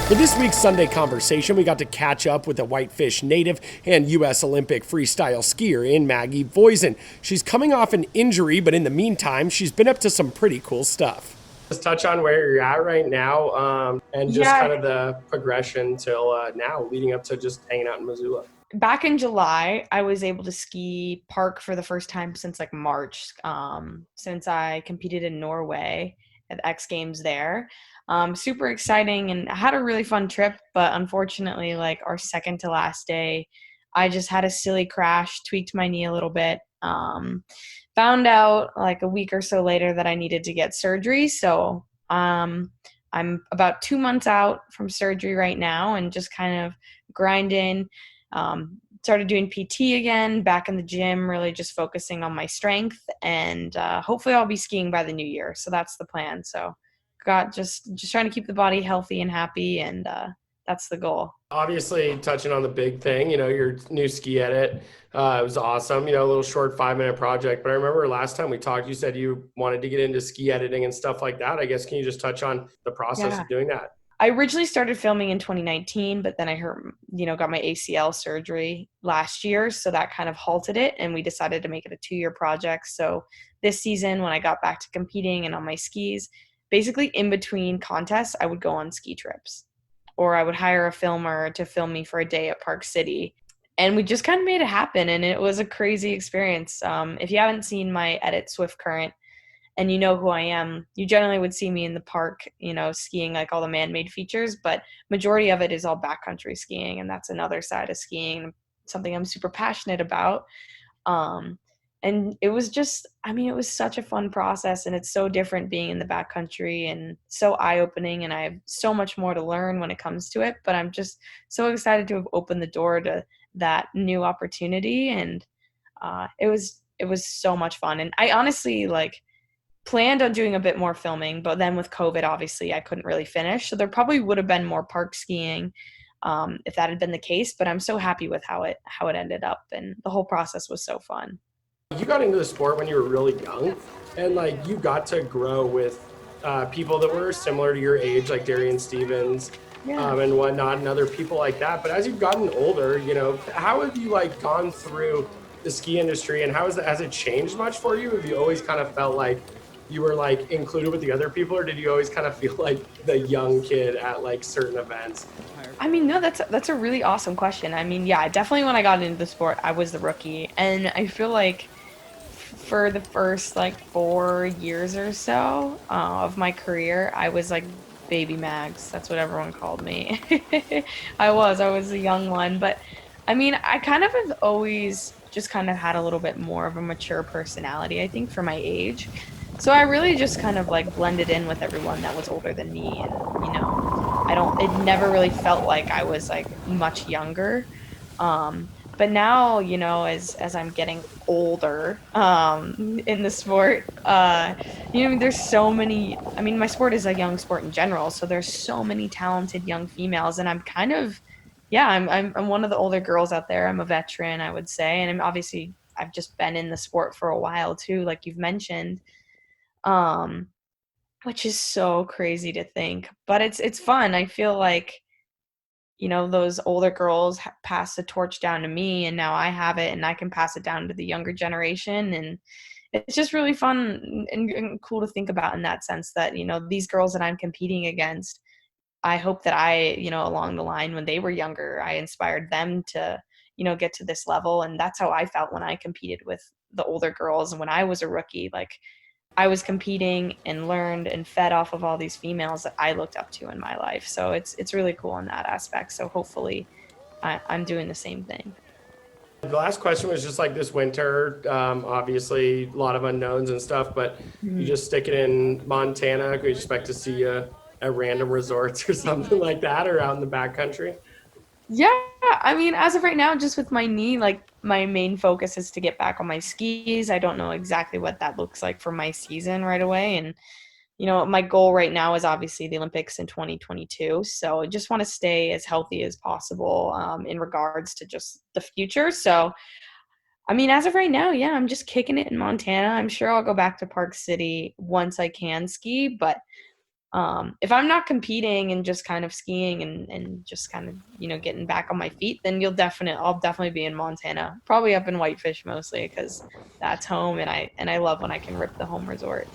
For this week's Sunday conversation, we got to catch up with a Whitefish native and U.S. Olympic freestyle skier in Maggie Voisin. She's coming off an injury, but in the meantime, she's been up to some pretty cool stuff. Let's touch on where you're at right now and just Yeah, kind of the progression till now, leading up to just hanging out in Missoula. back in July, I was able to ski park for the first time since like March, since I competed in Norway at the X Games there. Super exciting, and I had a really fun trip, but unfortunately, like our second to last day, I just had a silly crash, tweaked my knee a little bit. Found out like a week or so later that I needed to get surgery. So I'm about 2 months out from surgery right now and just kind of grinding. Started doing PT again, back in the gym, really just focusing on my strength, and hopefully I'll be skiing by the new year. So that's the plan. So got just trying to keep the body healthy and happy, and that's the goal. Obviously, touching on the big thing, your new ski edit, it was awesome. A little short 5-minute project. But I remember last time we talked, you said you wanted to get into ski editing and stuff like that. I guess, can you just touch on the process Yeah. of doing that? I originally started filming in 2019, but then I hurt, got my ACL surgery last year. So that kind of halted it. And we decided to make it a 2-year project. So this season, when I got back to competing and on my skis, basically in between contests, I would go on ski trips or I would hire a filmer to film me for a day at Park City. And we just kind of made it happen. And it was a crazy experience. If you haven't seen my edit Swift Current, and you know who I am, you generally would see me in the park, skiing like all the man-made features, but majority of it is all backcountry skiing, and that's another side of skiing, something I'm super passionate about. And it was just, it was such a fun process, and it's so different being in the backcountry and so eye-opening, and I have so much more to learn when it comes to it, but I'm just so excited to have opened the door to that new opportunity, and it was so much fun. And I honestly planned on doing a bit more filming, but then with COVID, obviously, I couldn't really finish. So there probably would have been more park skiing if that had been the case. But I'm so happy with how it ended up, and the whole process was so fun. You got into the sport when you were really young, and you got to grow with people that were similar to your age, like Darian Stevens Yeah. and whatnot, and other people like that. But as you've gotten older, how have you gone through the ski industry, and has it changed much for you? Have you always kind of felt like you were included with the other people, or did you always kind of feel like the young kid at certain events? No, that's a really awesome question. Yeah, definitely when I got into the sport, I was the rookie, and I feel like for the first 4 years or so of my career, I was like baby Mags. That's what everyone called me. I was a young one, but I kind of have always just kind of had a little bit more of a mature personality, I think, for my age. So I really just kind of blended in with everyone that was older than me, and it never really felt like I was much younger. But now, as I'm getting older, in the sport, there's so many. My sport is a young sport in general, so there's so many talented young females, and I'm kind of, yeah, I'm one of the older girls out there. I'm a veteran, I would say, and I've just been in the sport for a while too, like you've mentioned, um, which is so crazy to think, but it's fun. I feel like those older girls pass the torch down to me, and now I have it and I can pass it down to the younger generation. And it's just really fun and cool to think about in that sense that, these girls that I'm competing against, I hope that along the line when they were younger, I inspired them to, get to this level. And that's how I felt when I competed with the older girls. And when I was a rookie, I was competing and learned and fed off of all these females that I looked up to in my life. So it's really cool in that aspect. So hopefully I'm doing the same thing. The last question was just this winter. Obviously, a lot of unknowns and stuff, but you Mhm. just stick it in Montana. Could we expect to see you at random resorts or something like that, or out in the backcountry? Yeah, as of right now, just with my knee, my main focus is to get back on my skis. I don't know exactly what that looks like for my season right away. And, my goal right now is obviously the Olympics in 2022. So I just want to stay as healthy as possible in regards to just the future. So, as of right now, yeah, I'm just kicking it in Montana. I'm sure I'll go back to Park City once I can ski, but If I'm not competing and just kind of skiing and just kind of, getting back on my feet, then I'll definitely be in Montana, probably up in Whitefish mostly because that's home, and I love when I can rip the home resort.